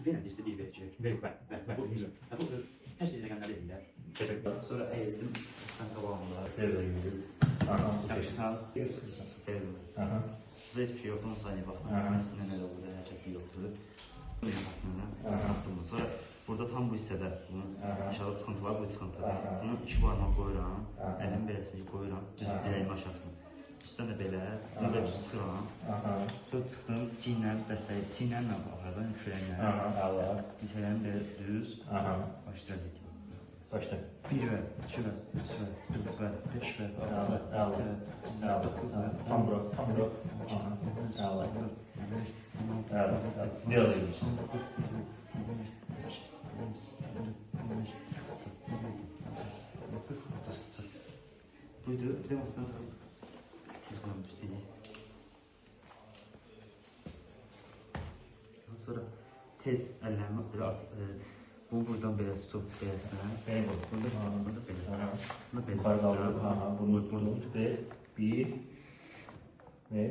verən birisi bir ver ki. Ver, bu güzel. Bu hər şey rəqəmləri edirlər. Teşekkürler. Sonra əyildim, sən qabağımda. Devre gibi. Aha. Yaxşısan? Sıkırsın. Əyildim. Aha. Burada heç bir şey yoxdur, 10 saniyə baxdım. Əslində nə oldu, hərəkətli yoxdur. Aslında çıxdım. Sonra burada tam bu hissədə bunun aşağı çıxıntı var, bu çıxıntı. Bunu 2 barmaq qoyuram, əlimi beləsini qoyuram, düz biləyimi aşağısına. Üstdən də belə, bunu da düz sıxıram. Sonra çıxdım, çiynlə, dəstəyi, çiynlə aparacam, kürəklə. Disəyəm belə düz, başlayalım. Başla. 1 və, 2 və, 3 və, 4 və, 5 və, 6 və, 8 və, 9 və, Tam bura, tam bura. Əla. Əla. Devam edirsin. Buydu, bir də aslında tez qalmış istəyik. Sonra tez əllərimi belə bunu buradan belə tutub beləsinə. Beni vur. Burada belə. Yukarı kaldır. Bunu ver. Bir. Ver.